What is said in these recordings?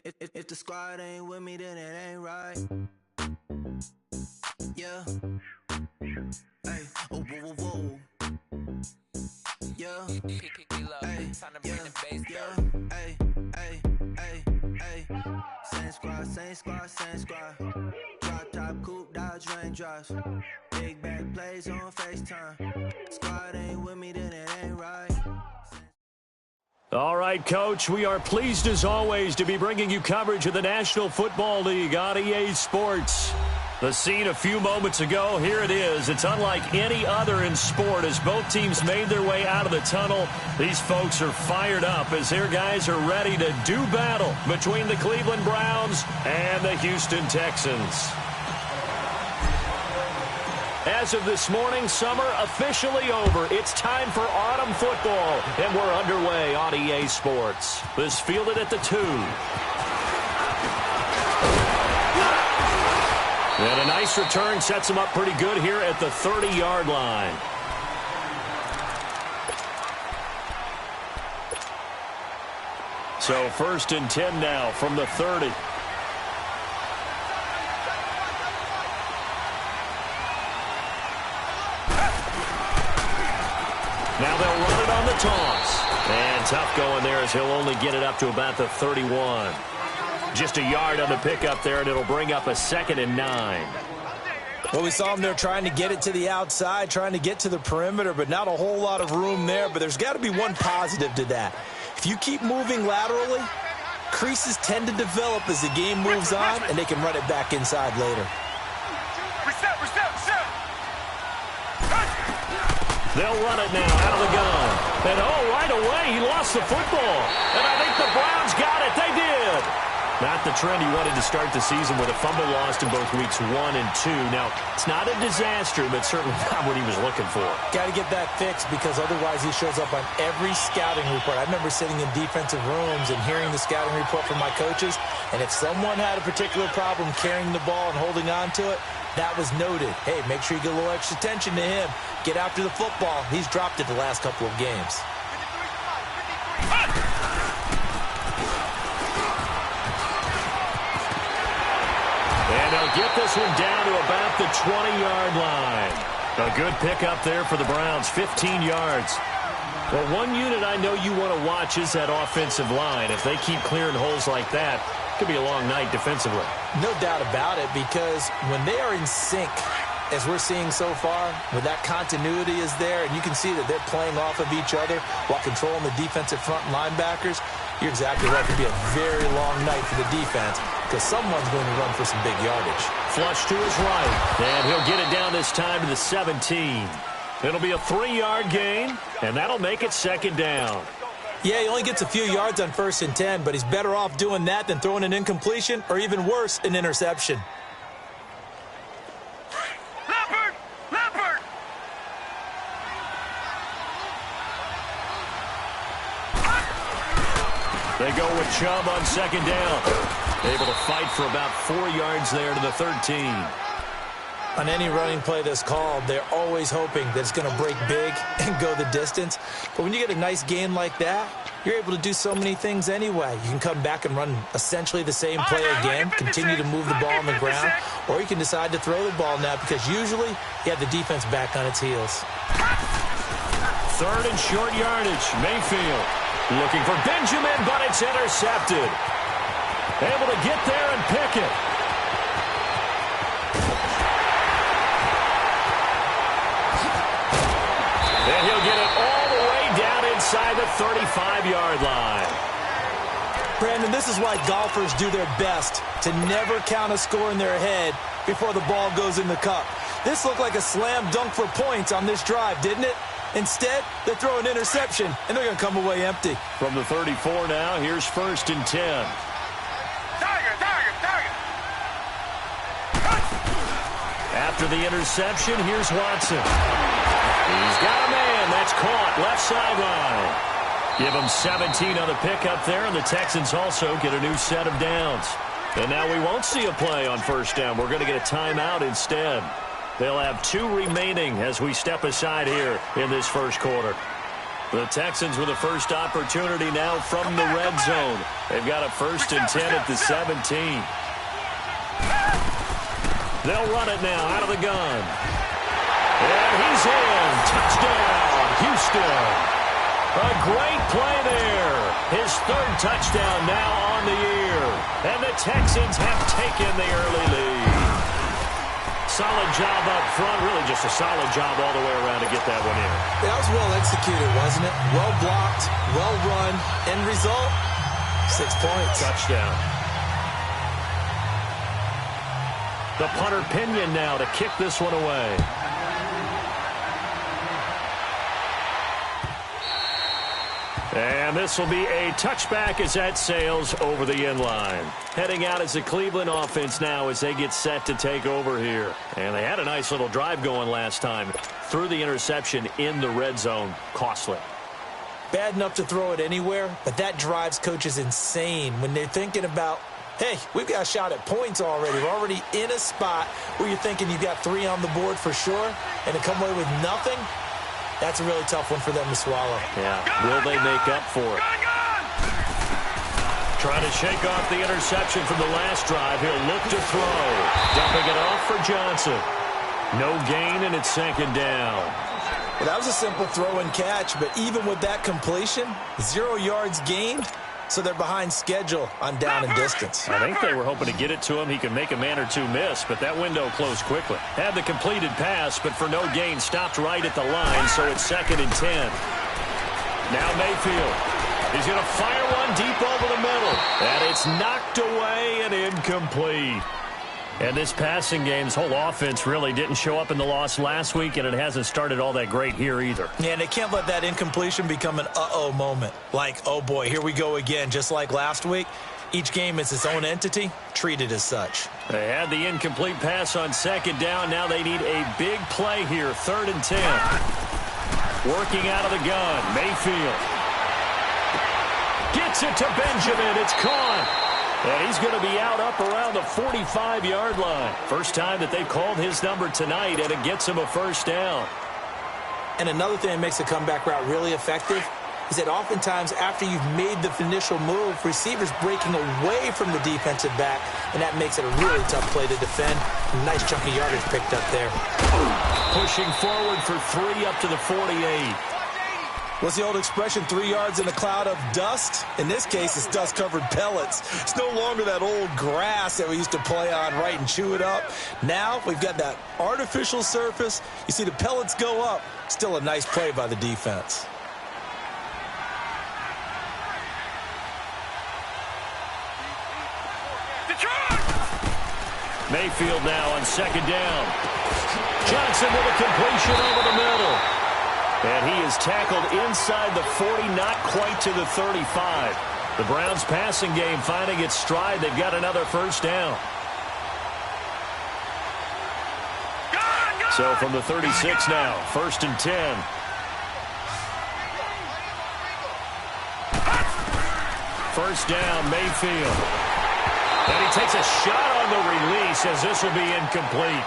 If the squad ain't with me, then it ain't right. Yeah. Hey. Oh, whoa, whoa, whoa. Yeah. Hey. Yeah. Hey. Hey. Hey. Hey. Same squad, same squad, same squad. Drop top, coupe, Dodge raindrops. Big back plays on FaceTime. Squad ain't with me, then it ain't right. All right, Coach, we are pleased as always to be bringing you coverage of the National Football League on EA Sports. The scene a few moments ago, here it is. It's unlike any other in sport as both teams made their way out of the tunnel. These folks are fired up as their guys are ready to do battle between the Cleveland Browns and the Houston Texans. As of this morning, summer officially over. It's time for autumn football, and we're underway on EA Sports. This fielded at the 2. And a nice return sets him up pretty good here at the 30-yard line. So 1st and 10 now from the 30. Now they'll run it on the toss. And tough going there as he'll only get it up to about the 31. Just a yard on the pickup there, and it'll bring up a 2nd and 9. Well, we saw him there trying to get it to the outside, trying to get to the perimeter, but not a whole lot of room there. But there's got to be one positive to that. If you keep moving laterally, creases tend to develop as the game moves on, and they can run it back inside later. They'll run it now out of the gun. And, right away, he lost the football. And I think the Browns got it. They did. Not the trend he wanted to start the season with a fumble lost in both weeks 1 and 2. Now, it's not a disaster, but certainly not what he was looking for. Got to get that fixed because otherwise he shows up on every scouting report. I remember sitting in defensive rooms and hearing the scouting report from my coaches, and if someone had a particular problem carrying the ball and holding on to it, that was noted. Hey, make sure you get a little extra attention to him. Get after the football. He's dropped it the last couple of games. And they'll get this one down to about the 20-yard line. A good pickup there for the Browns, 15 yards. Well, one unit I know you want to watch is that offensive line. If they keep clearing holes like that, it could be a long night defensively. No doubt about it, because when they are in sync, as we're seeing so far, when that continuity is there, and you can see that they're playing off of each other while controlling the defensive front linebackers, you're exactly right. It could be a very long night for the defense because someone's going to run for some big yardage. Flush to his right, and he'll get it down this time to the 17. It'll be a 3-yard gain, and that'll make it 2nd down. Yeah, he only gets a few yards on 1st and 10, but he's better off doing that than throwing an incompletion or even worse, an interception. They go with Chubb on 2nd down. Able to fight for about 4 yards there to the 13. On any running play that's called, they're always hoping that it's going to break big and go the distance. But when you get a nice gain like that, you're able to do so many things anyway. You can come back and run essentially the same play again, continue to move the ball on the ground, or you can decide to throw the ball now because usually you have the defense back on its heels. 3rd and short yardage. Mayfield looking for Benjamin, but it's intercepted. Able to get there and pick it. And he'll get it all the way down inside the 35-yard line. Brandon, this is why golfers do their best to never count a score in their head before the ball goes in the cup. This looked like a slam dunk for points on this drive, didn't it? Instead, they throw an interception, and they're going to come away empty. From the 34 now, here's 1st and 10. After the interception, here's Watson. He's got a man. That's caught. Left sideline. Give him 17 on the pickup there, and the Texans also get a new set of downs. And now we won't see a play on 1st down. We're going to get a timeout instead. They'll have 2 remaining as we step aside here in this 1st quarter. The Texans with a first opportunity now from the red zone. They've got a 1st and 10 at the 17. They'll run it now out of the gun. And he's in. Touchdown, Houston. A great play there. His 3rd touchdown now on the year. And the Texans have taken the early lead. Solid job up front. Really just a solid job all the way around to get that one in. That was well executed, wasn't it? Well blocked, well run. End result, 6 points. Touchdown. The punter Pinion now to kick this one away. And this will be a touchback as that sails over the end line. Heading out as the Cleveland offense now as they get set to take over here. And they had a nice little drive going last time. Threw the interception in the red zone. Costly. Bad enough to throw it anywhere, but that drives coaches insane when they're thinking about, hey, we've got a shot at points already. We're already in a spot where you're thinking you've got 3 on the board for sure, and to come away with nothing, that's a really tough one for them to swallow. Yeah, will they make up for it? Trying to shake off the interception from the last drive. He'll look to throw. Dumping it off for Johnson. No gain, and it's 2nd down. Well, that was a simple throw and catch, but even with that completion, 0 yards gained, so they're behind schedule on down and distance. I think they were hoping to get it to him. He could make a man or two miss, but that window closed quickly. Had the completed pass, but for no gain, stopped right at the line, so it's 2nd and 10. Now Mayfield. He's going to fire one deep over the middle, and it's knocked away and incomplete. And this passing game's whole offense really didn't show up in the loss last week, and it hasn't started all that great here either. Yeah, and they can't let that incompletion become an uh-oh moment. Like, oh boy, here we go again, just like last week. Each game is its own entity, treated as such. They had the incomplete pass on 2nd down. Now they need a big play here, 3rd and 10. Working out of the gun, Mayfield. Gets it to Benjamin. It's caught. And he's going to be out up around the 45-yard line. First time that they've called his number tonight, and it gets him a 1st down. And another thing that makes the comeback route really effective is that oftentimes after you've made the initial move, receivers breaking away from the defensive back, and that makes it a really tough play to defend. Nice chunk of yardage picked up there. Pushing forward for 3 up to the 48. What's the old expression, 3 yards in a cloud of dust? In this case, it's dust-covered pellets. It's no longer that old grass that we used to play on, right, and chew it up. Now we've got that artificial surface. You see the pellets go up. Still a nice play by the defense. Mayfield now on 2nd down. Johnson with a completion over the middle. And he is tackled inside the 40, not quite to the 35. The Browns' passing game finding its stride. They've got another 1st down. So from the 36 now, 1st and 10. First down, Mayfield. And he takes a shot on the release as this will be incomplete.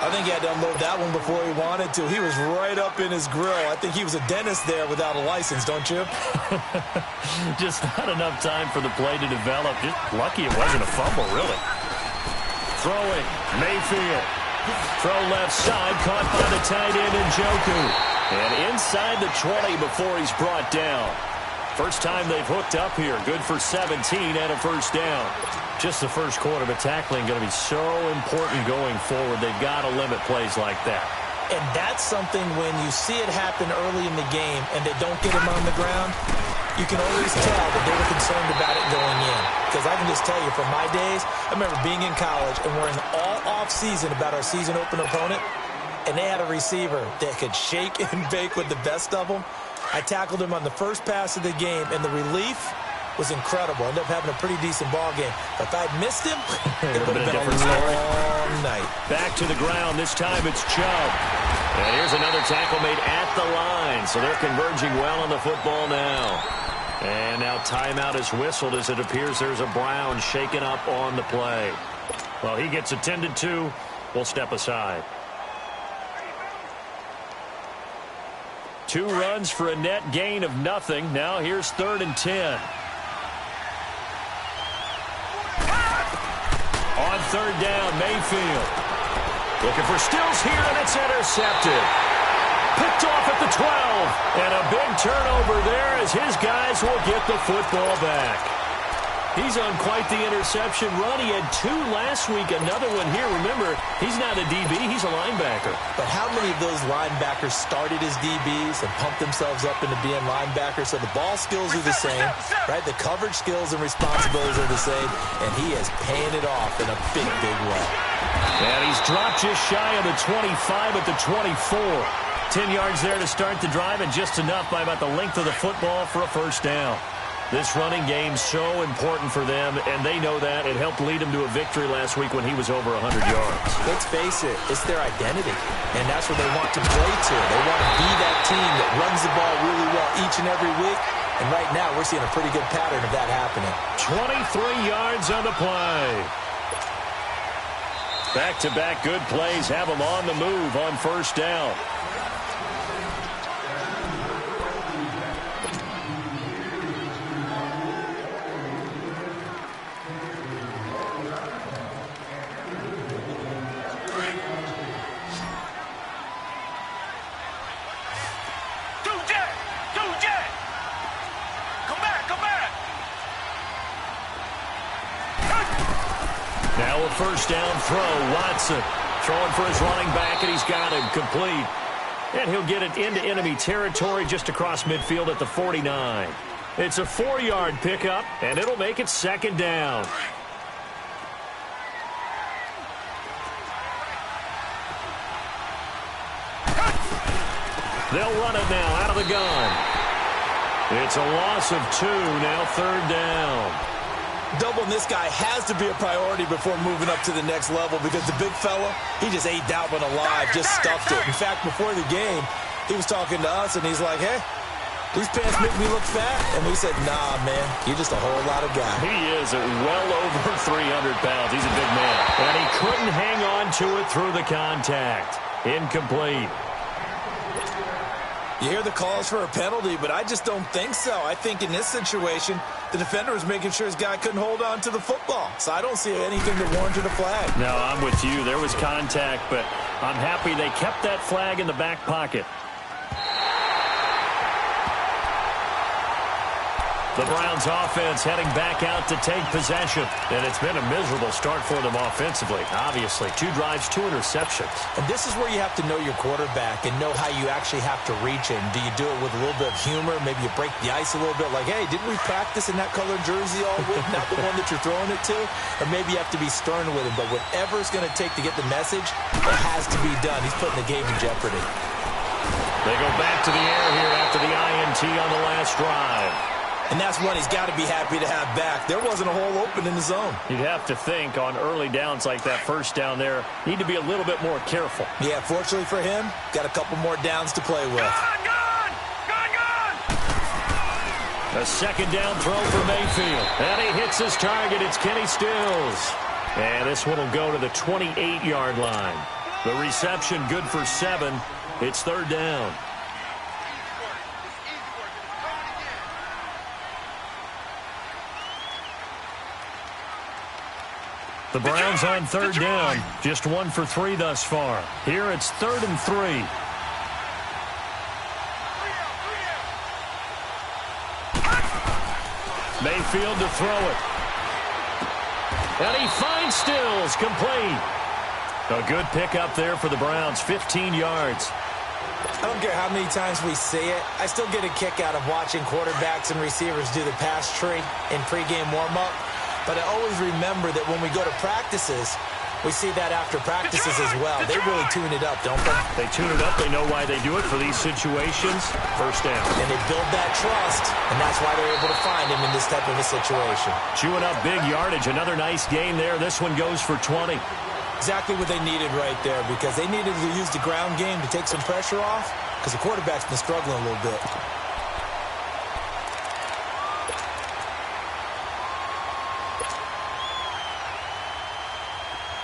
I think he had to unload that one before he wanted to. He was right up in his grill. I think he was a dentist there without a license, don't you? Just not enough time for the play to develop. Just lucky it wasn't a fumble, really. Throwing, Mayfield. Throw left side, caught by the tight end Njoku. And inside the 20 before he's brought down. First time they've hooked up here. Good for 17 and a 1st down. Just the first quarter, but tackling going to be so important going forward. They've got to limit plays like that. And that's something when you see it happen early in the game and they don't get him on the ground, you can always tell that they were concerned about it going in. Because I can just tell you from my days, I remember being in college and we're in all off-season about our season opener opponent, and they had a receiver that could shake and bake with the best of them. I tackled him on the first pass of the game, and the relief was incredible. Ended up having a pretty decent ball game. But if I'd missed him, it would have been a long night. Back to the ground. This time it's Chubb. And here's another tackle made at the line. So they're converging well on the football now. And now timeout is whistled as it appears there's a Brown shaken up on the play. Well, he gets attended to. We'll step aside. 2 runs for a net gain of nothing. Now here's 3rd and 10. On 3rd down, Mayfield. Looking for Stills here, and it's intercepted. Picked off at the 12. And a big turnover there as his guys will get the football back. He's on quite the interception run. He had 2 last week, another one here. Remember, he's not a DB, he's a linebacker. But how many of those linebackers started as DBs and pumped themselves up into being linebackers? So the ball skills are the same, right? The coverage skills and responsibilities are the same, and he is paying it off in a big, big way. And he's dropped just shy of the 25 at the 24. 10 yards there to start the drive, and just enough by about the length of the football for a first down. This running game so important for them, and they know that. It helped lead them to a victory last week when he was over 100 yards. Let's face it, it's their identity, and that's what they want to play to. They want to be that team that runs the ball really well each and every week, and right now we're seeing a pretty good pattern of that happening. 23 yards on the play. Back-to-back good plays have them on the move on first down. Now a first down throw. Watson throwing for his running back, and he's got him complete. And he'll get it into enemy territory just across midfield at the 49. It's a 4-yard pickup, and it'll make it 2nd down. They'll run it now out of the gun. It's a loss of 2, now 3rd down. Doubling this guy has to be a priority before moving up to the next level, because the big fella, he just ate that one alive, just stuffed it. In fact, before the game, he was talking to us, and he's like, hey, these pants make me look fat. And we said, nah, man, you're just a whole lot of guy. He is at well over 300 pounds. He's a big man. And he couldn't hang on to it through the contact. Incomplete. You hear the calls for a penalty, but I just don't think so. I think in this situation, the defender was making sure his guy couldn't hold on to the football. So I don't see anything that warranted a flag. No, I'm with you. There was contact, but I'm happy they kept that flag in the back pocket. The Browns offense heading back out to take possession. And it's been a miserable start for them offensively. Obviously, 2 drives, 2 interceptions. And this is where you have to know your quarterback and know how you actually have to reach him. Do you do it with a little bit of humor? Maybe you break the ice a little bit like, hey, didn't we practice in that colored jersey all week? Not the one that you're throwing it to? Or maybe you have to be stern with him. But whatever it's going to take to get the message, it has to be done. He's putting the game in jeopardy. They go back to the air here after the INT on the last drive. And that's one he's got to be happy to have back. There wasn't a hole open in the zone. You'd have to think on early downs like that first down there, need to be a little bit more careful. Yeah, fortunately for him, got a couple more downs to play with. Gone! A 2nd down throw for Mayfield. And he hits his target. It's Kenny Stills. And this one will go to the 28-yard line. The reception good for 7. It's 3rd down. The Browns on 3rd down. Just 1 for 3 thus far. Here it's 3rd and 3. Mayfield to throw it. And he finds Stills, complete. A good pickup there for the Browns, 15 yards. I don't care how many times we see it. I still get a kick out of watching quarterbacks and receivers do the pass tree in pregame warm-up. But I always remember that when we go to practices, we see that after practices as well. They really tune it up, don't they? They tune it up. They know why they do it for these situations. First down. And they build that trust, and that's why they're able to find him in this type of a situation. Chewing up big yardage. Another nice gain there. This one goes for 20. Exactly what they needed right there, because they needed to use the ground game to take some pressure off, because the quarterback's been struggling a little bit.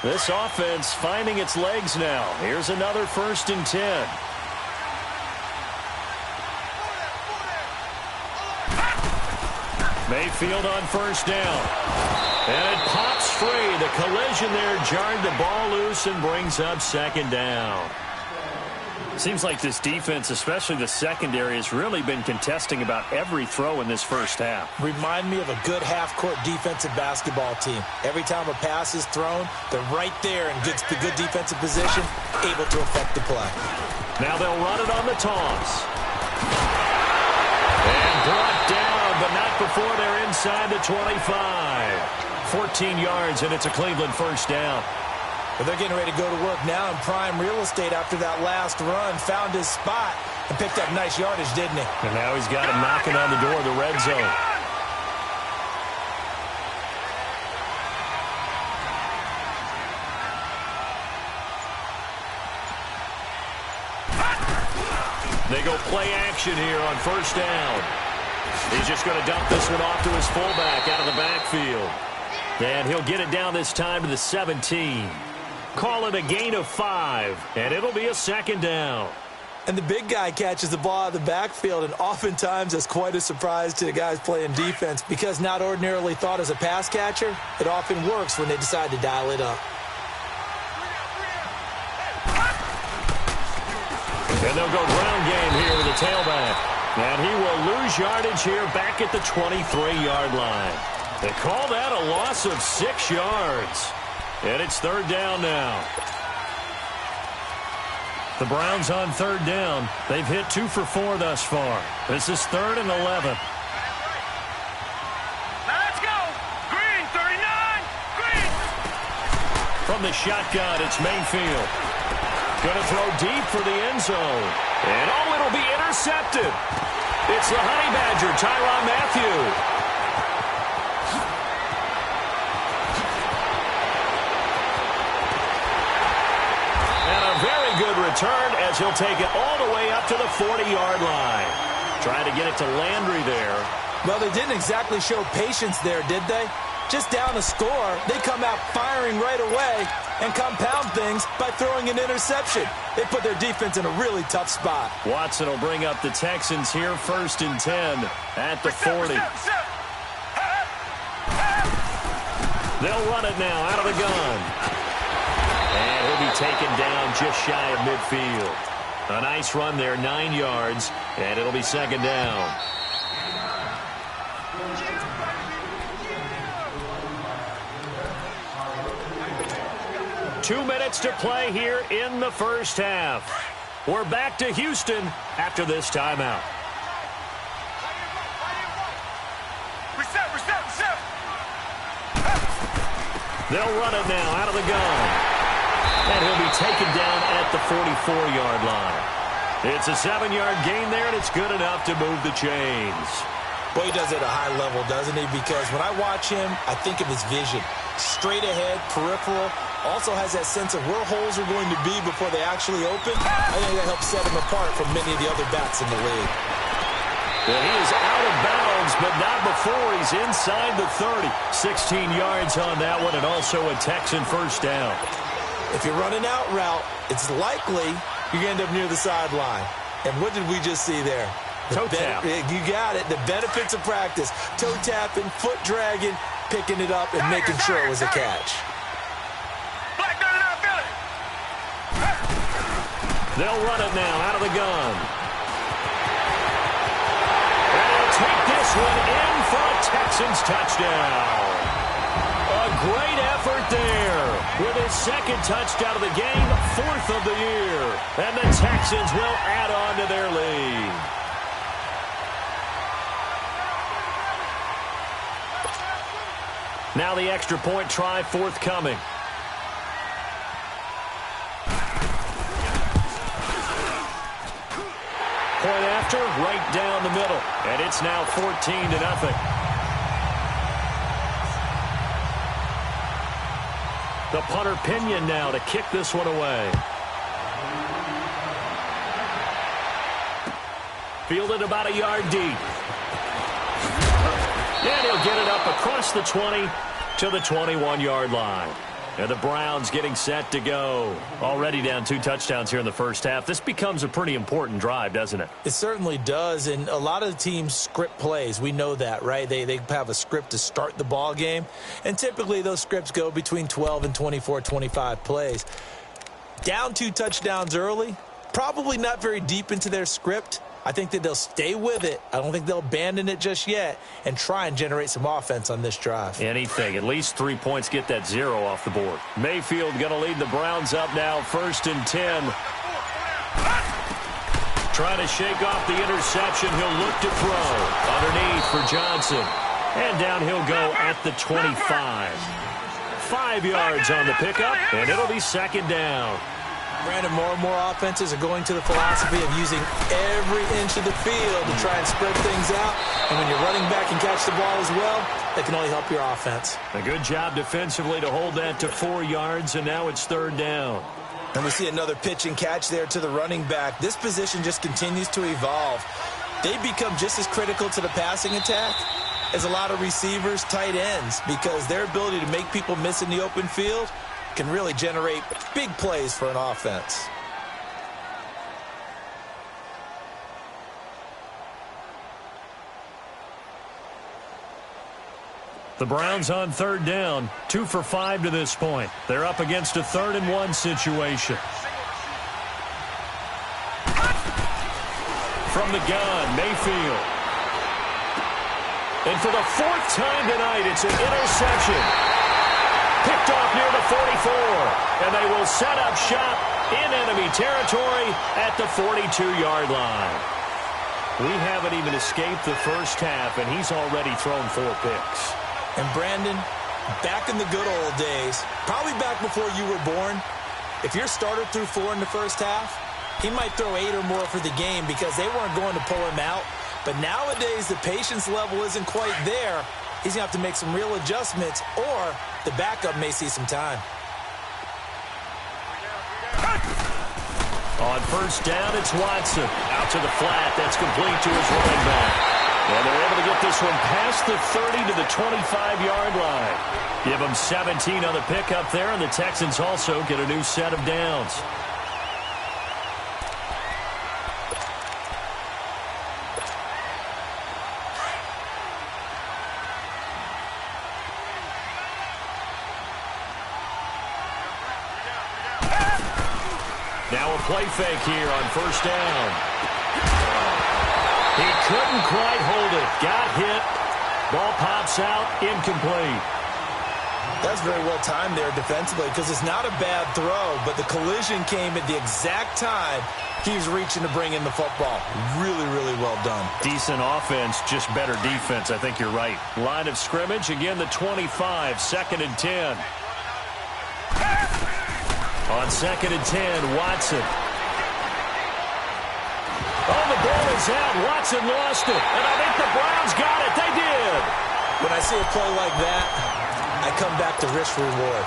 This offense finding its legs now. Here's another 1st and 10. Mayfield on first down. And it pops free. The collision there jarred the ball loose and brings up second down. Seems like this defense, especially the secondary, has really been contesting about every throw in this first half. Remind me of a good half-court defensive basketball team. Every time a pass is thrown, they're right there in good defensive position, able to affect the play. Now they'll run it on the toss. And brought down, but not before they're inside the 25. 14 yards, and it's a Cleveland first down. But they're getting ready to go to work now in prime real estate after that last run. Found his spot and picked up nice yardage, didn't he? And now he's got him knocking on the door of the red zone. They go play action here on first down. He's just going to dump this one off to his fullback out of the backfield. And he'll get it down this time to the 17. Call it a gain of 5, and it'll be a second down. And the big guy catches the ball out of the backfield, and oftentimes that's quite a surprise to the guys playing defense because not ordinarily thought as a pass catcher, it often works when they decide to dial it up. And they'll go ground game here with the tailback. And he will lose yardage here back at the 23-yard line. They call that a loss of 6 yards. And it's third down now. The Browns on third down. They've hit 2 for 4 thus far. This is 3rd and 11. Let's go! Green, 39! Green! From the shotgun, it's Mayfield. Going to throw deep for the end zone. And oh, it'll be intercepted. It's the Honey Badger, Tyrann Mathieu. Good return as he'll take it all the way up to the 40-yard line. Trying to get it to Landry there. Well, they didn't exactly show patience there, did they? Just down a score, they come out firing right away and compound things by throwing an interception. They put their defense in a really tough spot. Watson will bring up the Texans here 1st and 10 at the 40. They'll run it now out of the gun. And he'll be taken down just shy of midfield. A nice run there, 9 yards, and it'll be second down. Two minutes to play here in the first half. We're back to Houston after this timeout. Reset. They'll run it now out of the gun. And he'll be taken down at the 44-yard line. It's a 7-yard gain there, and it's good enough to move the chains. Boy, he does it at a high level, doesn't he? Because when I watch him, I think of his vision. Straight ahead, peripheral. Also has that sense of where holes are going to be before they actually open. I think that helps set him apart from many of the other backs in the league. Well, he is out of bounds, but not before he's inside the 30. 16 yards on that one, and also a Texan first down. If you're running out route, it's likely you're going to end up near the sideline. And what did we just see there? Toe tap. You got it. The benefits of practice. Toe tapping, foot dragging, picking it up, and making sure it was a catch. They'll run it now out of the gun. And he'll take this one in for a Texans touchdown. A great effort there with his second touchdown of the game, 4th of the year. And the Texans will add on to their lead. Now the extra point try forthcoming. Point after, right down the middle. And it's now 14-0. The punter Pinion now to kick this one away. Fielded about a yard deep. And he'll get it up across the 20 to the 21-yard line. And the Browns getting set to go. Already down 2 touchdowns here in the first half. This becomes a pretty important drive, doesn't it? It certainly does, and a lot of the teams script plays. We know that, right? They have a script to start the ball game, and typically those scripts go between 12 and 24, 25 plays. Down 2 touchdowns early, probably not very deep into their script. I think that they'll stay with it. I don't think they'll abandon it just yet and try and generate some offense on this drive. Anything. At least 3 points, get that 0 off the board. Mayfield going to lead the Browns up now, 1st and 10. Trying to shake off the interception. He'll look to throw. Underneath for Johnson. And down he'll go at the 25. 5 yards on the pickup, and it'll be 2nd down. Brandon, more and more offenses are going to the philosophy of using every inch of the field to try and spread things out. And when you're running back and catch the ball as well, that can only help your offense. A good job defensively to hold that to 4 yards, and now it's 3rd down. And we see another pitch and catch there to the running back. This position just continues to evolve. They become just as critical to the passing attack as a lot of receivers, tight ends, because their ability to make people miss in the open field can really generate big plays for an offense. The Browns on 3rd down, 2 for 5 to this point. They're up against a 3rd and 1 situation. From the gun, Mayfield. And for the 4th time tonight, it's an interception. Picked off near the 44, and they will set up shop in enemy territory at the 42-yard line. We haven't even escaped the first half, and he's already thrown 4 picks. And Brandon, back in the good old days, probably back before you were born, if your starter threw 4 in the first half, he might throw 8 or more for the game because they weren't going to pull him out. But nowadays, the patience level isn't quite there. He's going to have to make some real adjustments, or the backup may see some time. On 1st down, it's Watson. Out to the flat. That's complete to his running back. And they're able to get this one past the 30 to the 25-yard line. Give them 17 on the pickup there, and the Texans also get a new set of downs. Now a play fake here on 1st down. He couldn't quite hold it. Got hit. Ball pops out. Incomplete. That's very well timed there defensively because it's not a bad throw, but the collision came at the exact time he was reaching to bring in the football. Really, really well done. Decent offense, just better defense. I think you're right. Line of scrimmage, again the 25, 2nd and 10. On 2nd and 10, Watson. Oh, the ball is out. Watson lost it. And I think the Browns got it. They did. When I see a play like that, I come back to risk reward.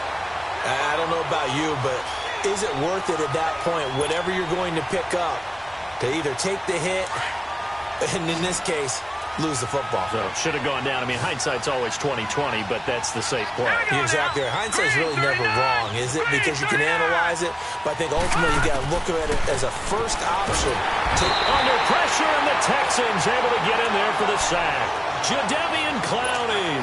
I don't know about you, but is it worth it at that point, whatever you're going to pick up, to either take the hit, and in this case, lose the football? So should have gone down. I mean, hindsight's always 20/20, but that's the safe play. You're exactly right. Hindsight's really never wrong, is it? Because you can analyze it, but I think ultimately you got to look at it as a first option. Under pressure, and the Texans able to get in there for the sack. Jadeveon Clowney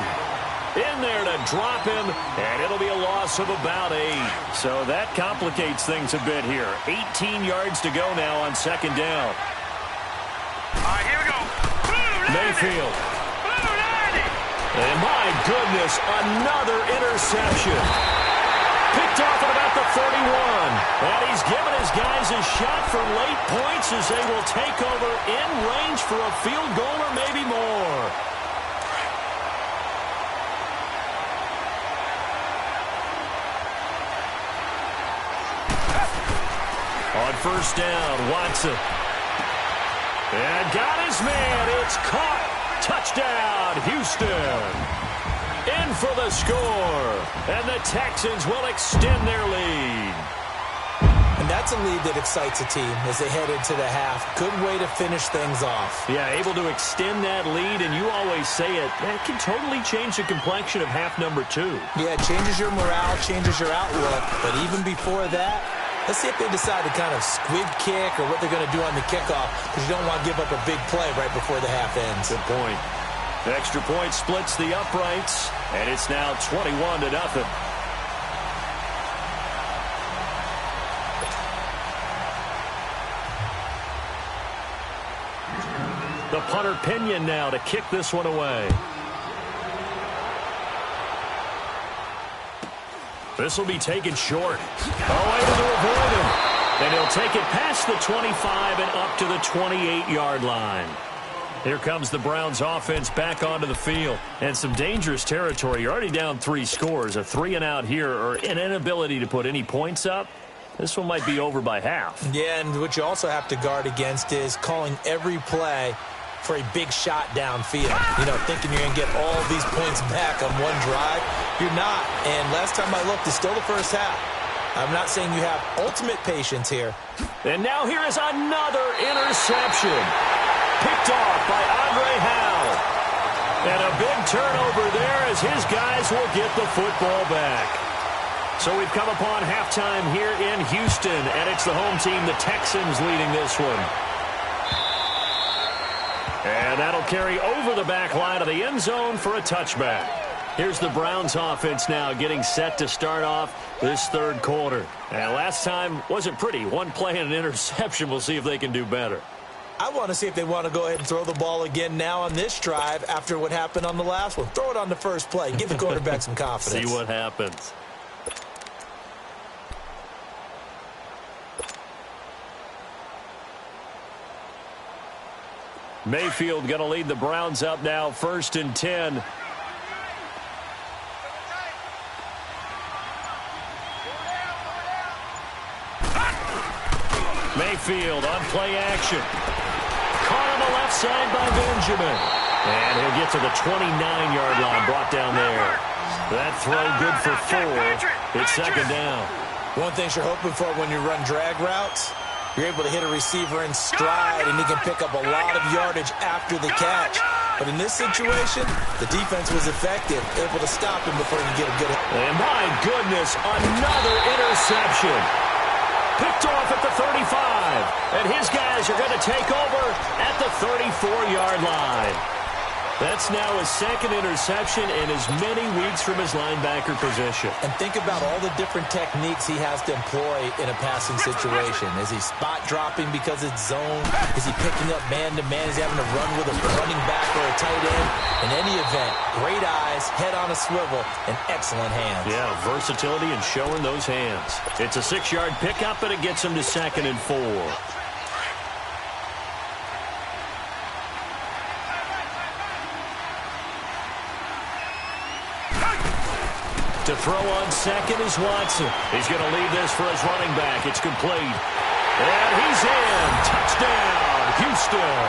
in there to drop him, and it'll be a loss of about 8. So that complicates things a bit here. 18 yards to go now on 2nd down. All right, here we go. Mayfield. And my goodness, another interception. Picked off at about the 31. And he's given his guys a shot for late points as they will take over in range for a field goal or maybe more. On 1st down, Watson. And got his man. It's caught. Touchdown, Houston. In for the score. And the Texans will extend their lead. And And that's a lead that excites a team as they head into the half. Good way to finish things off. Yeah, able to extend that lead, and you always say it, that can totally change the complexion of half number 2. Yeah, it changes your morale, changes your outlook. But even before that, let's see if they decide to kind of squib kick or what they're going to do on the kickoff, because you don't want to give up a big play right before the half ends. Good point. The extra point splits the uprights, and it's now 21-0. The punter Pinion now to kick this one away. This will be taken short. Able to avoid him. And he'll take it past the 25 and up to the 28-yard line. Here comes the Browns offense back onto the field. And some dangerous territory. You're already down 3 scores. A 3-and-out here, or an inability to put any points up. This one might be over by half. Yeah, and what you also have to guard against is calling every play for a big shot downfield. You know, thinking you're going to get all these points back on one drive. You're not. And last time I looked, it's still the first half. I'm not saying you have ultimate patience here. And now here is another interception. Picked off by Andre Howe. And a big turnover there as his guys will get the football back. So we've come upon halftime here in Houston, and it's the home team, the Texans, leading this one. And that'll carry over the back line of the end zone for a touchback. Here's the Browns offense now getting set to start off this third quarter. And last time wasn't pretty. One play and an interception. We'll see if they can do better. I want to see if they want to go ahead and throw the ball again now on this drive after what happened on the last one. Throw it on the first play. Give the quarterback some confidence. See what happens. Mayfield going to lead the Browns up now, 1st and 10. Mayfield on play action. Caught on the left side by Benjamin. And he'll get to the 29-yard line, brought down there. That throw good for 4. It's 2nd down. One thing you're hoping for when you run drag routes, you're able to hit a receiver in stride, and he can pick up a lot of yardage after the catch. But in this situation, the defense was effective, able to stop him before he could get a good hit. And my goodness, another interception. Picked off at the 35. And his guys are going to take over at the 34-yard line. That's now his 2nd interception in as many weeks from his linebacker position. And think about all the different techniques he has to employ in a passing situation. Is he spot dropping because it's zone? Is he picking up man-to-man? Is he having to run with a running back or a tight end? In any event, great eyes, head on a swivel, and excellent hands. Yeah, versatility and showing those hands. It's a 6-yard pickup, and it gets him to 2nd and 4. To throw on 2nd is Watson. He's going to leave this for his running back. It's complete. And he's in. Touchdown, Houston.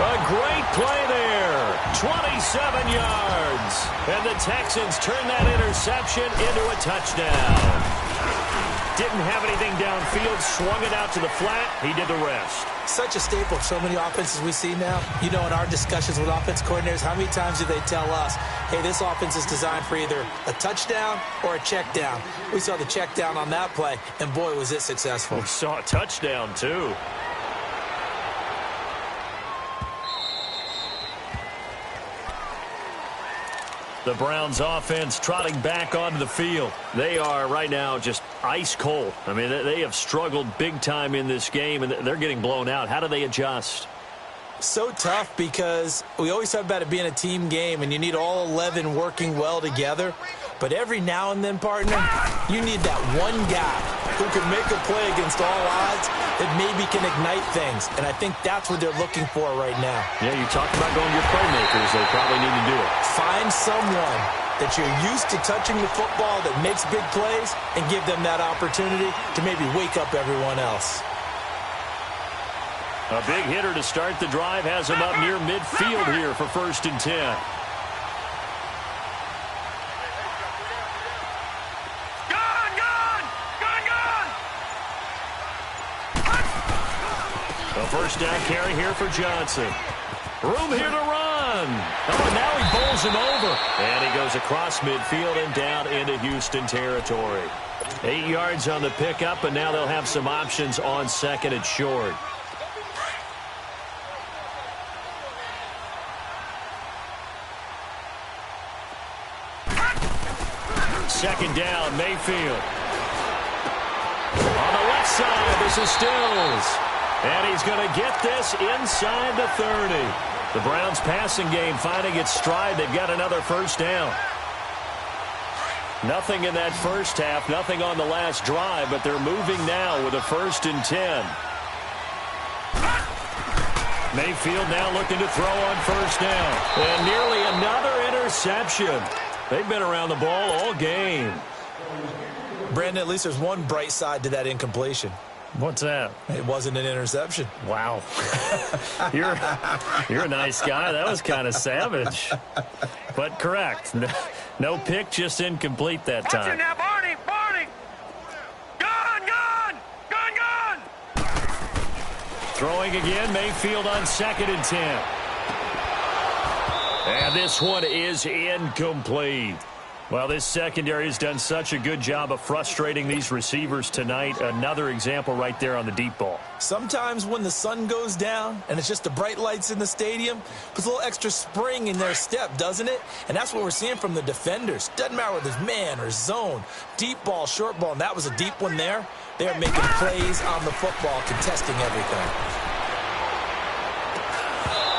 A great play there. 27 yards. And the Texans turn that interception into a touchdown. Didn't have anything downfield. Swung it out to the flat. He did the rest. Such a staple of so many offenses we see now. You know, in our discussions with offense coordinators, how many times do they tell us, hey, this offense is designed for either a touchdown or a check down? We saw the check down on that play, and boy, was it successful. We saw a touchdown, too. The Browns offense trotting back onto the field. They are right now just ice cold. I mean, they have struggled big time in this game, and they're getting blown out. How do they adjust? So tough because we always talk about it being a team game, and you need all 11 working well together. But every now and then, partner, you need that one guy who can make a play against all odds that maybe can ignite things. And I think that's what they're looking for right now. Yeah, you talked about going to your playmakers. They probably need to do it. Find someone that you're used to touching the football that makes big plays and give them that opportunity to maybe wake up everyone else. A big hitter to start the drive has him up near midfield here for 1st and 10. first down carry here for Johnson. Room here to run. Oh, and now he bowls him over. And he goes across midfield and down into Houston territory. 8 yards on the pickup, and now they'll have some options on second and short. Second down, Mayfield. On the left side, this is Stills. And he's going to get this inside the 30. The Browns passing game finding its stride. They've got another first down. Nothing in that first half, nothing on the last drive, but they're moving now with a 1st and 10. Mayfield now looking to throw on first down. And nearly another interception. They've been around the ball all game. Brandon, at least there's one bright side to that incompletion. What's that? It wasn't an interception. Wow. You're a nice guy. That was kind of savage. But correct. No pick, just incomplete that time. Watch it now, Barney! Barney! Gun! Throwing again, Mayfield on 2nd and 10. And this one is incomplete. Well, this secondary has done such a good job of frustrating these receivers tonight. Another example right there on the deep ball. Sometimes when the sun goes down and it's just the bright lights in the stadium, puts a little extra spring in their step, doesn't it? And that's what we're seeing from the defenders. Doesn't matter whether it's man or zone, deep ball, short ball, and that was a deep one there. They are making plays on the football, contesting everything.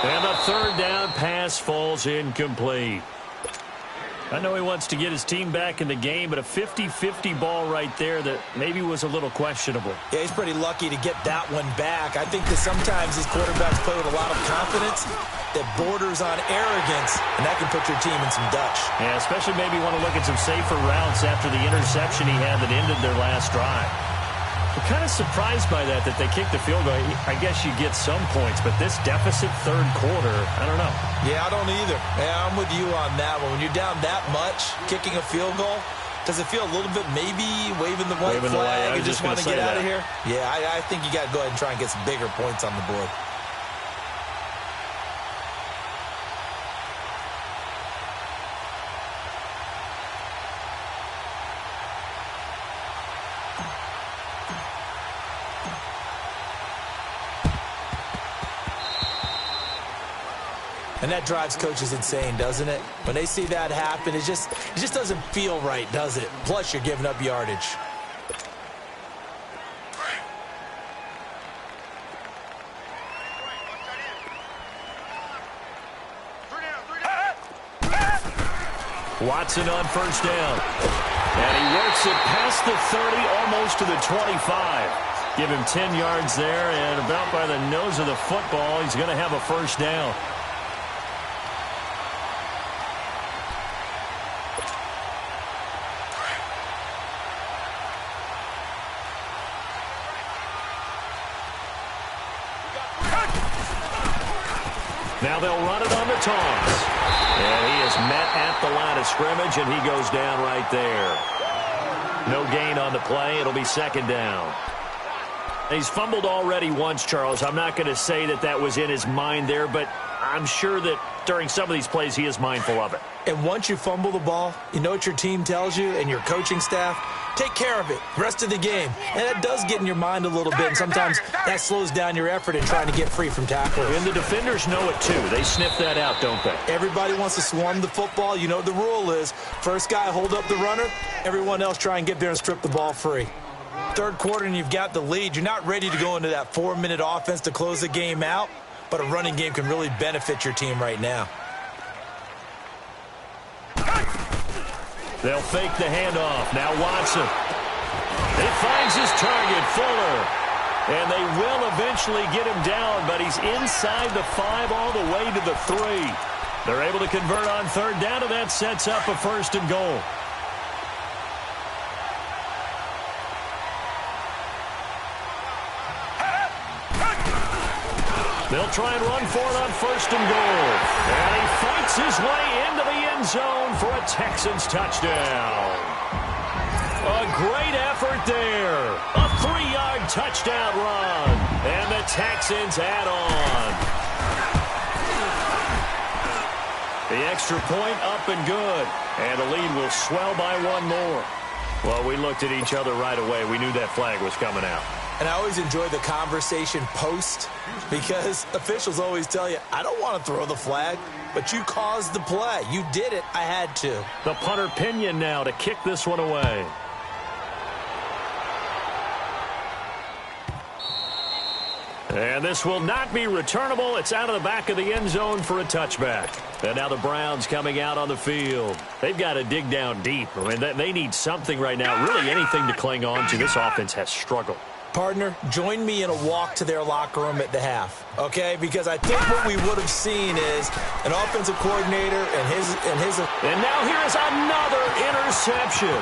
And the 3rd down pass falls incomplete. I know he wants to get his team back in the game, but a 50-50 ball right there that maybe was a little questionable. Yeah, he's pretty lucky to get that one back. I think that sometimes these quarterbacks play with a lot of confidence that borders on arrogance, and that can put your team in some Dutch. Yeah, especially maybe want to look at some safer routes after the interception he had that ended their last drive. I'm kind of surprised by that they kicked the field goal. I guess you get some points, but this deficit 3rd quarter, I don't know. Yeah, I don't either. Yeah, I'm with you on that one. When you're down that much, kicking a field goal, does it feel a little bit maybe waving the white flag and just want to get out of here? Yeah, I think you got to go ahead and try and get some bigger points on the board. And that drives coaches insane, doesn't it? When they see that happen, it just doesn't feel right, does it? Plus, you're giving up yardage. Watson on first down. And he works it past the 30, almost to the 25. Give him 10 yards there, and about by the nose of the football, he's going to have a first down. Now they'll run it on the toss. And he is met at the line of scrimmage, and he goes down right there. No gain on the play. It'll be 2nd down. He's fumbled already once, Charles. I'm not going to say that was in his mind there, but I'm sure that during some of these plays he is mindful of it. And once you fumble the ball, you know what your team tells you and your coaching staff? Take care of it rest of the game. And that does get in your mind a little bit, and sometimes that slows down your effort in trying to get free from tacklers. And the defenders know it too. They sniff that out, don't they? Everybody wants to swarm the football. You know what the rule is. First guy hold up the runner. Everyone else try and get there and strip the ball free. 3rd quarter and you've got the lead. You're not ready to go into that 4-minute offense to close the game out, but a running game can really benefit your team right now. They'll fake the handoff. Now Watson. He finds his target, Fuller. And they will eventually get him down, but he's inside the 5 all the way to the 3. They're able to convert on 3rd down, and that sets up a 1st and goal. They'll try and run for it on 1st and goal. And he fights his way into the end zone for a Texans touchdown. A great effort there. A 3-yard touchdown run. And the Texans add on. The extra point up and good. And the lead will swell by one more. Well, we looked at each other right away. We knew that flag was coming out. And I always enjoy the conversation post because officials always tell you, I don't want to throw the flag, but you caused the play. You did it. I had to. The punter Pinion now to kick this one away. And this will not be returnable. It's out of the back of the end zone for a touchback. And now the Browns coming out on the field. They've got to dig down deep. I mean, they need something right now, really anything to cling on to. This offense has struggled. Partner, join me in a walk to their locker room at the half, okay? Because I think what we would have seen is an offensive coordinator and his. And now here is another interception.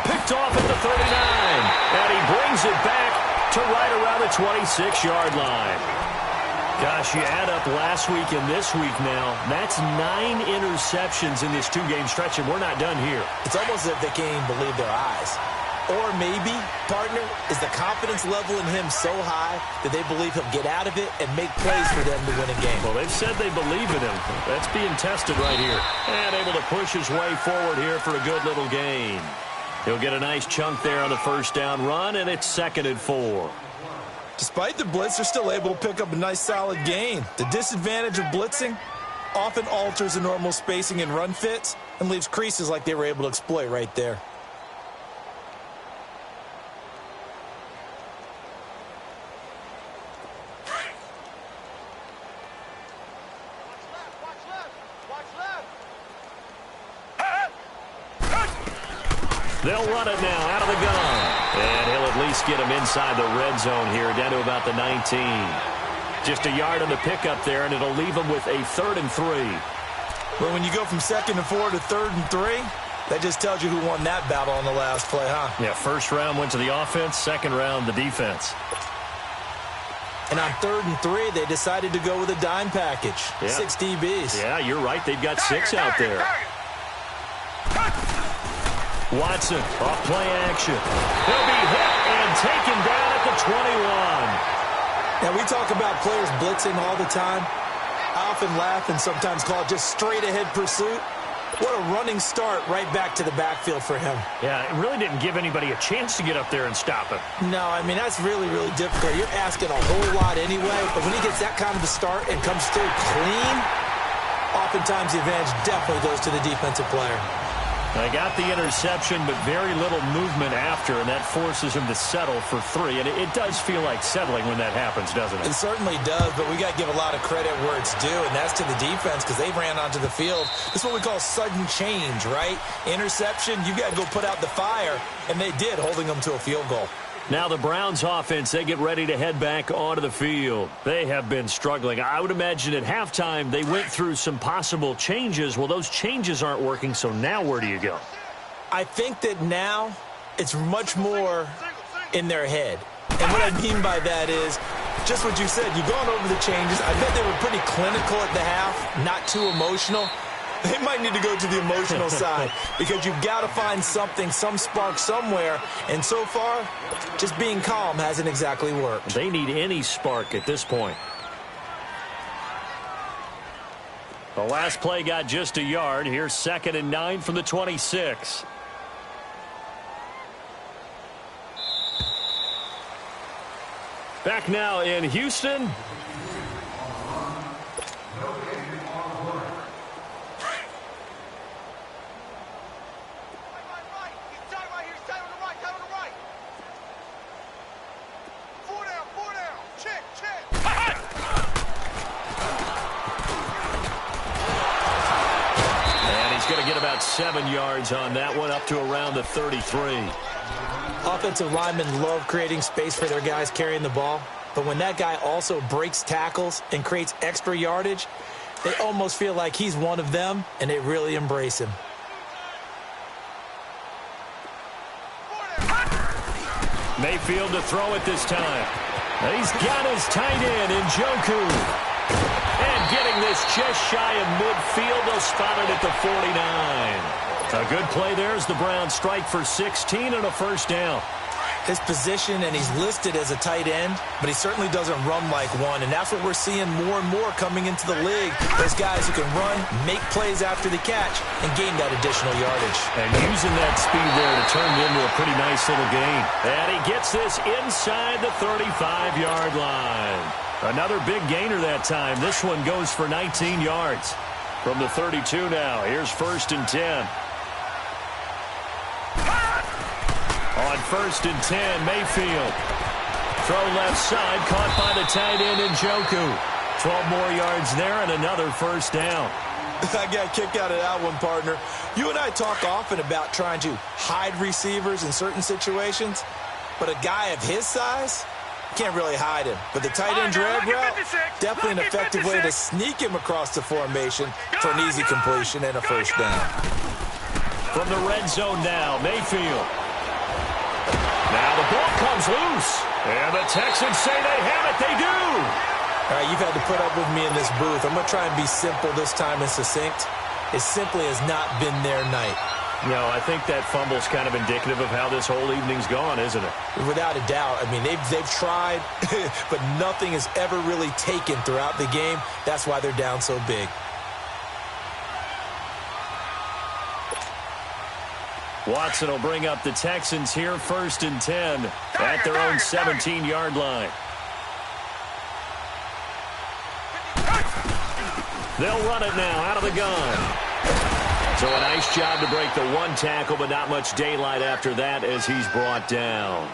Picked off at the 39. And he brings it back to right around the 26-yard line. Gosh, you add up last week and this week now. That's 9 interceptions in this two-game stretch, and we're not done here. It's almost as if they can't even believe their eyes. Or maybe, partner, is the confidence level in him so high that they believe he'll get out of it and make plays for them to win a game. Well, they've said they believe in him. That's being tested right here. And able to push his way forward here for a good little gain. He'll get a nice chunk there on the first down run, and it's 2nd and 4. Despite the blitz, they're still able to pick up a nice solid gain. The disadvantage of blitzing often alters the normal spacing and run fits and leaves creases like they were able to exploit right there. They'll run it now out of the gun. And he'll at least get him inside the red zone here, down to about the 19. Just a yard on the pickup there, and it'll leave him with a 3rd and 3. But when you go from 2nd and 4 to 3rd and 3, that just tells you who won that battle on the last play, huh? Yeah, first round went to the offense, second round the defense. And on 3rd and 3, they decided to go with a dime package. Yeah. 6 DBs. Yeah, you're right. They've got 6 out there. Watson, off play action. He'll be hit and taken down at the 21. Now, we talk about players blitzing all the time. I often laugh and sometimes call it just straight-ahead pursuit. What a running start right back to the backfield for him. Yeah, it really didn't give anybody a chance to get up there and stop him. No, I mean, that's really, really difficult. You're asking a whole lot anyway, but when he gets that kind of a start and comes through clean, oftentimes the advantage definitely goes to the defensive player. They got the interception, but very little movement after, and that forces him to settle for 3. And it does feel like settling when that happens, doesn't it? It certainly does, but we got to give a lot of credit where it's due, and that's to the defense because they ran onto the field. This is what we call sudden change, right? Interception, you got to go put out the fire, and they did, holding them to a field goal. Now the Browns offense, they get ready to head back onto the field. They have been struggling. I would imagine at halftime they went through some possible changes. Well, those changes aren't working, so now where do you go? I think that now it's much more in their head. And what I mean by that is just what you said. You've gone over the changes. I bet they were pretty clinical at the half, not too emotional. They might need to go to the emotional side because you've got to find something, some spark somewhere. And so far, just being calm hasn't exactly worked. They need any spark at this point. The last play got just a yard. Here's 2nd and 9 from the 26. Back now in Houston. Going to get about 7 yards on that one, up to around the 33. Offensive linemen love creating space for their guys carrying the ball, but when that guy also breaks tackles and creates extra yardage, they almost feel like he's one of them, and they really embrace him. Mayfield to throw it this time. He's got his tight end in Njoku. And getting this just shy of midfield, they'll spot it at the 49. A good play there as the Browns strike for 16 and a first down. his position, and he's listed as a tight end, but he certainly doesn't run like one, and that's what we're seeing more and more coming into the league. Those guys who can run, make plays after the catch, and gain that additional yardage. And using that speed there to turn it into a pretty nice little gain. And he gets this inside the 35-yard line. Another big gainer that time. This one goes for 19 yards. From the 32 now, here's 1st and 10. On 1st and 10, Mayfield. Throw left side, caught by the tight end Njoku. 12 more yards there and another 1st down. I got a kick out of that one, partner. You and I talk often about trying to hide receivers in certain situations, but a guy of his size can't really hide him. But the tight end drag route, definitely an effective way to sneak him across the formation for an easy completion and a 1st down. From the red zone now, Mayfield. Now the ball comes loose, and the Texans say they have it. They do. All right, you've had to put up with me in this booth. I'm going to try and be simple this time and succinct. It simply has not been their night. No, I think that fumble's kind of indicative of how this whole evening's gone, isn't it? Without a doubt. I mean, they've tried, but nothing has ever really taken throughout the game. That's why they're down so big. Watson will bring up the Texans here, 1st and 10 at their own 17-yard line. They'll run it now out of the gun. So a nice job to break the one tackle, but not much daylight after that as he's brought down.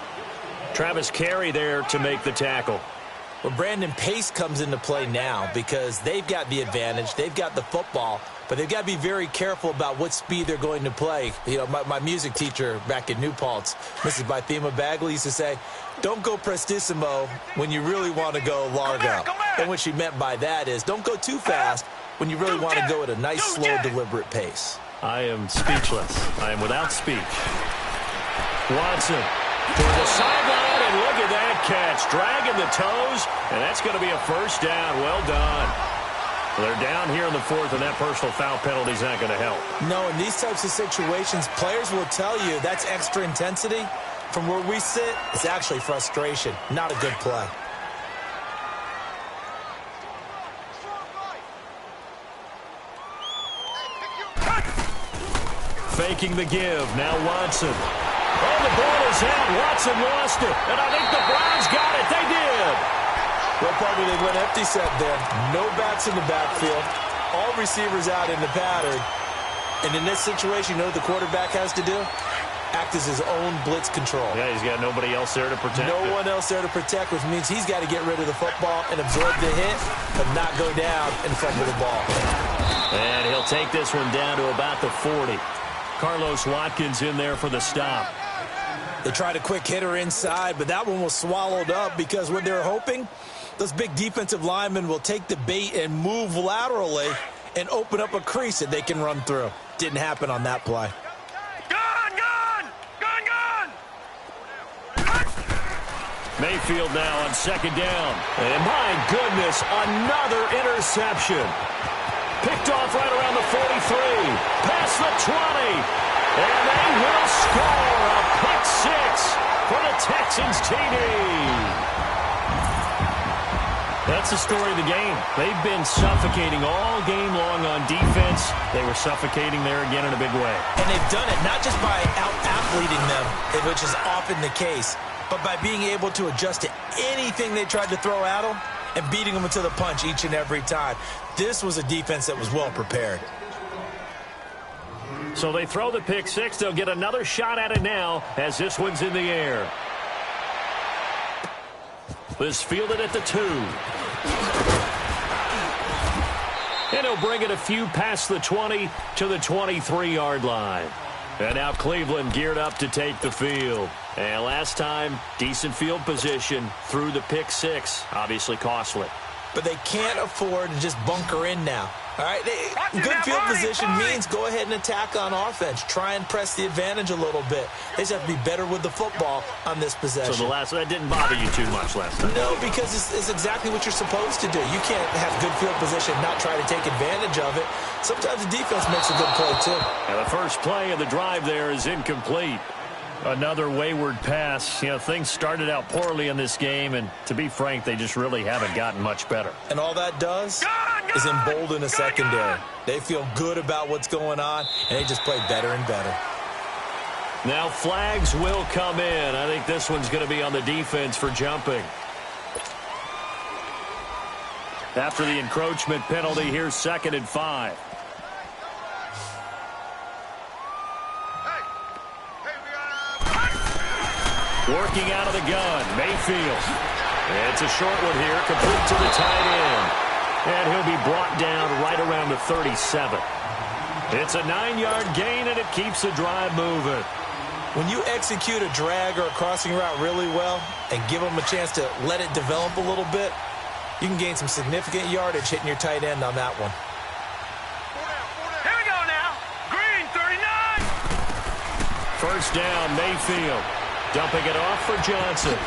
Travis Carey there to make the tackle. Well, Brandon, pace comes into play now because they've got the advantage. They've got the football, but they've got to be very careful about what speed they're going to play. You know, my music teacher back in New Paltz, Mrs. Bythema Bagley, used to say, don't go prestissimo when you really want to go largo. And what she meant by that is don't go too fast when you really want to go at a nice, slow, deliberate pace. I am speechless. I am without speech. Watson to the sideline, and look at that catch. Dragging the toes, and that's going to be a 1st down. Well done. They're down here in the 4th, and that personal foul penalty is not going to help. No, in these types of situations, players will tell you that's extra intensity. From where we sit, it's actually frustration, not a good play. Faking the give. Now Watson. Oh, the ball is out. Watson lost it. And I think the Browns got it. They did. Well, partner, they went empty set there. No backs in the backfield. All receivers out in the pattern. And in this situation, you know what the quarterback has to do? Act as his own blitz control. Yeah, he's got nobody else there to protect. No one else there to protect, which means he's got to get rid of the football and absorb the hit, but not go down and fumble the ball. And he'll take this one down to about the 40. Carlos Watkins in there for the stop. They tried a quick hitter inside, but that one was swallowed up because what they're hoping, those big defensive linemen will take the bait and move laterally and open up a crease that they can run through. Didn't happen on that play. Mayfield now on 2nd down. And my goodness, another interception. Picked off right around the 43. Past the 20. And they will score a pick 6 for the Texans TD. That's the story of the game. They've been suffocating all game long on defense. They were suffocating there again in a big way. And they've done it not just by out-athleting them, which is often the case, but by being able to adjust to anything they tried to throw at them and beating them to the punch each and every time. This was a defense that was well prepared. So they throw the pick 6. They'll get another shot at it now as this one's in the air. This fielded at the 2. And he'll bring it a few past the 20 to the 23-yard line. And now Cleveland geared up to take the field. And last time, decent field position through the pick 6. Obviously costly. But they can't afford to just bunker in now. All right, good field position means go ahead and attack on offense. Try and press the advantage a little bit. They just have to be better with the football on this possession. So that didn't bother you too much last time? No, because it's exactly what you're supposed to do. You can't have good field position and not try to take advantage of it. Sometimes the defense makes a good play, too. And the first play of the drive there is incomplete. Another wayward pass. You know, things started out poorly in this game, and to be frank, they just really haven't gotten much better. And all that does is embolden a secondary. They feel good about what's going on, and they just play better and better. Now flags will come in. I think this one's going to be on the defense for jumping. After the encroachment penalty, here's 2nd and 5. Working out of the gun, Mayfield. It's a short one here, complete to the tight end. And he'll be brought down right around the 37. It's a 9-yard gain, and it keeps the drive moving. When you execute a drag or a crossing route really well and give them a chance to let it develop a little bit, you can gain some significant yardage hitting your tight end on that one. Here we go now. Green, 39. First down, Mayfield. Dumping it off for Johnson.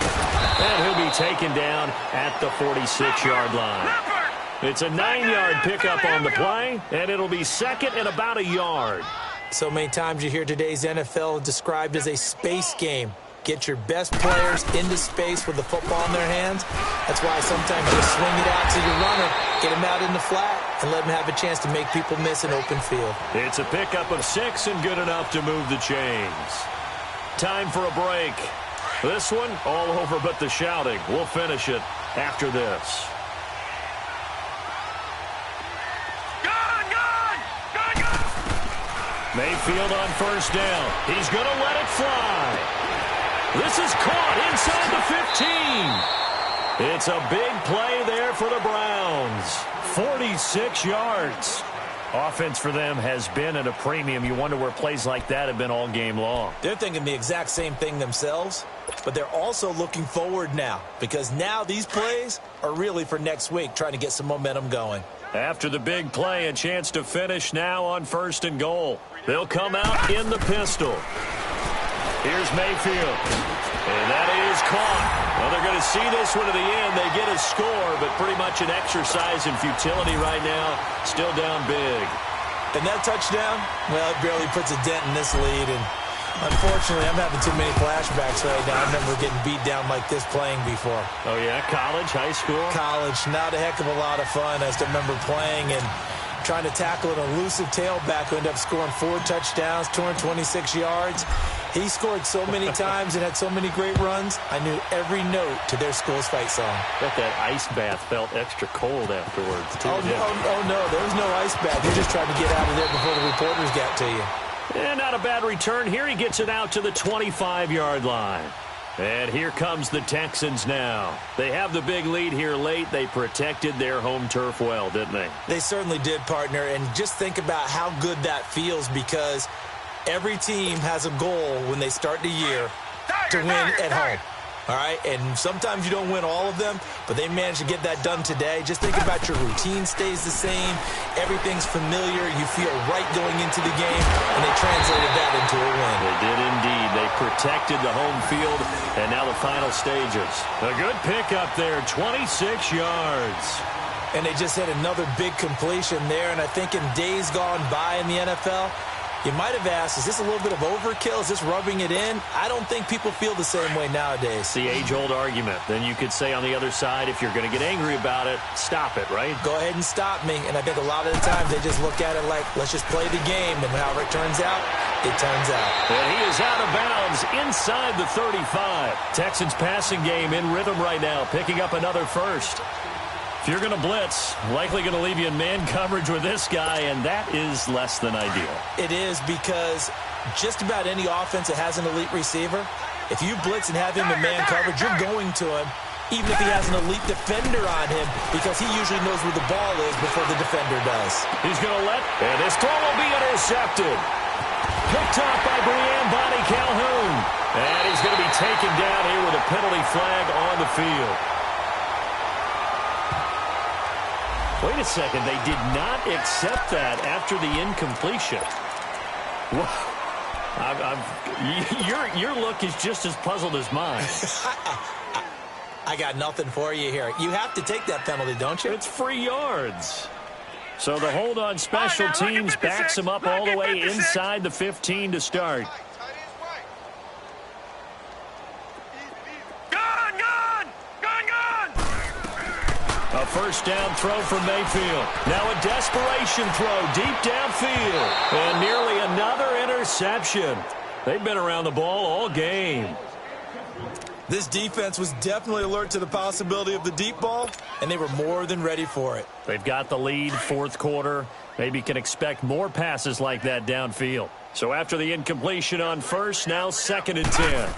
And he'll be taken down at the 46-yard line. It's a 9-yard pickup on the play, and it'll be 2nd and about a yard. So many times you hear today's NFL described as a space game. Get your best players into space with the football in their hands. That's why sometimes you swing it out to your runner, get him out in the flat, and let him have a chance to make people miss an open field. It's a pickup of 6 and good enough to move the chains. Time for a break. This one, all over but the shouting. We'll finish it after this. Mayfield on first down. He's going to let it fly. This is caught inside the 15. It's a big play there for the Browns. 46 yards. Offense for them has been at a premium. You wonder where plays like that have been all game long. They're thinking the exact same thing themselves, but they're also looking forward now because now these plays are really for next week, trying to get some momentum going. After the big play, a chance to finish now on 1st and goal. They'll come out in the pistol. Here's Mayfield. And that is caught. Well, they're going to see this one to the end. They get a score, but pretty much an exercise in futility right now. Still down big. And that touchdown, well, it barely puts a dent in this lead. And unfortunately, I'm having too many flashbacks right now. I remember getting beat down like this playing before. Oh, yeah? College, high school? College. Not a heck of a lot of fun. I still remember playing and trying to tackle an elusive tailback who ended up scoring 4 touchdowns, 226 yards. He scored so many times and had so many great runs, I knew every note to their school's fight song. Bet that ice bath felt extra cold afterwards, too. Oh, no, there was no ice bath. You're just trying to get out of there before the reporters got to you. And not a bad return here. He gets it out to the 25-yard line. And here comes the Texans now. They have the big lead here late. They protected their home turf well, didn't they? They certainly did, partner. And just think about how good that feels because every team has a goal when they start the year to win at home. All right, and sometimes you don't win all of them, but they managed to get that done today. Just think about your routine stays the same. Everything's familiar. You feel right going into the game, and they translated that into a win. They did indeed. They protected the home field, and now the final stages. A good pickup there, 26 yards. And they just had another big completion there, and I think in days gone by in the NFL, you might have asked, is this a little bit of overkill? Is this rubbing it in? I don't think people feel the same way nowadays. The age-old argument. Then you could say on the other side, if you're going to get angry about it, stop it, right? Go ahead and stop me. And I think a lot of the times they just look at it like, let's just play the game. And however it turns out, it turns out. And he is out of bounds inside the 35. Texans passing game in rhythm right now, picking up another first. If you're going to blitz, likely going to leave you in man coverage with this guy, and that is less than ideal. It is because just about any offense that has an elite receiver, if you blitz and have him in man coverage, you're going to him, even if he has an elite defender on him, because he usually knows where the ball is before the defender does. He's going to and this throw will be intercepted. Picked off by Brian Bonnie Calhoun. And he's going to be taken down here with a penalty flag on the field. Wait a second, they did not accept that after the incompletion. Your look is just as puzzled as mine. I got nothing for you here. You have to take that penalty, don't you? It's free yards. So the hold on special teams backs him up all the way inside the 15 to start. A first down throw from Mayfield. Now a desperation throw deep downfield. And nearly another interception. They've been around the ball all game. This defense was definitely alert to the possibility of the deep ball, and they were more than ready for it. They've got the lead, fourth quarter. Maybe can expect more passes like that downfield. So after the incompletion on first, now 2nd and 10.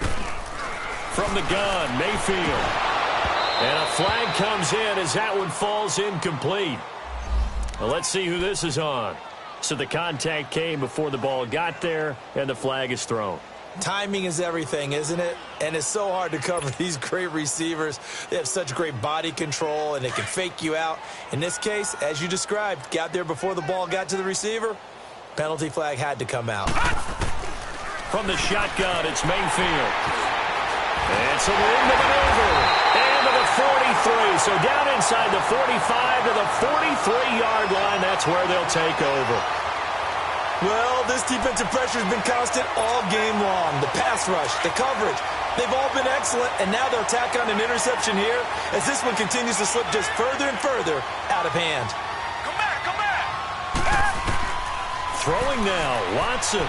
From the gun, Mayfield. And a flag comes in as that one falls incomplete. Well, let's see who this is on. So the contact came before the ball got there, and the flag is thrown. Timing is everything, isn't it? And it's so hard to cover these great receivers. They have such great body control, and they can fake you out. In this case, as you described, got there before the ball got to the receiver. Penalty flag had to come out. From the shotgun, it's Mayfield. It's a room to maneuver. And to the 43. So down inside the 45 to the 43-yard line. That's where they'll take over. Well, this defensive pressure has been constant all game long. The pass rush, the coverage, they've all been excellent, and now they'll tack on an interception here as this one continues to slip just further and further out of hand. Come back! Throwing now, Watson.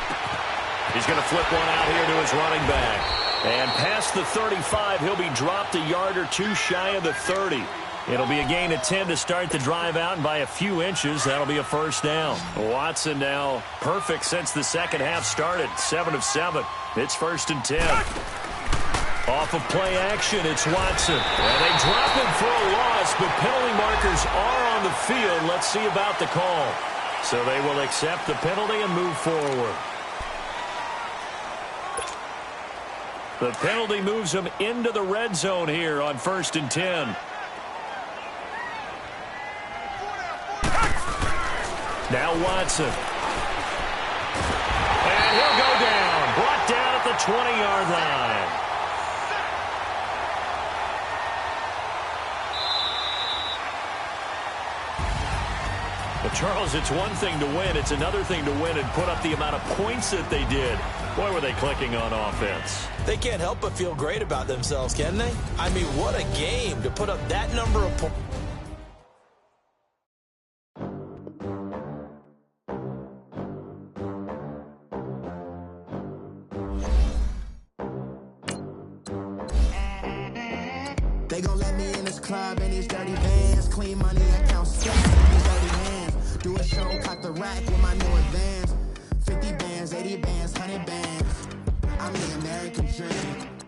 He's going to flip one out here to his running back. And past the 35, he'll be dropped a yard or two shy of the 30. It'll be a gain of 10 to start the drive out, and by a few inches, that'll be a first down. Watson now perfect since the second half started, 7 of 7. It's 1st and 10. Off of play action, it's Watson. And they drop him for a loss, but penalty markers are on the field. Let's see about the call. So they will accept the penalty and move forward. The penalty moves them into the red zone here on 1st and 10. Now Watson. And he'll go down. Brought down at the 20-yard line. But, Charles, it's one thing to win. It's another thing to win and put up the amount of points that they did. Boy, were they clicking on offense. They can't help but feel great about themselves, can they? I mean, what a game to put up that number of points. They gon' let me in this club in these dirty vans. Clean money, account skills in these dirty hands. Do a show, cut the rack with my new advance. 50 bands, 80 bands, 100 bands. I'm the American dream.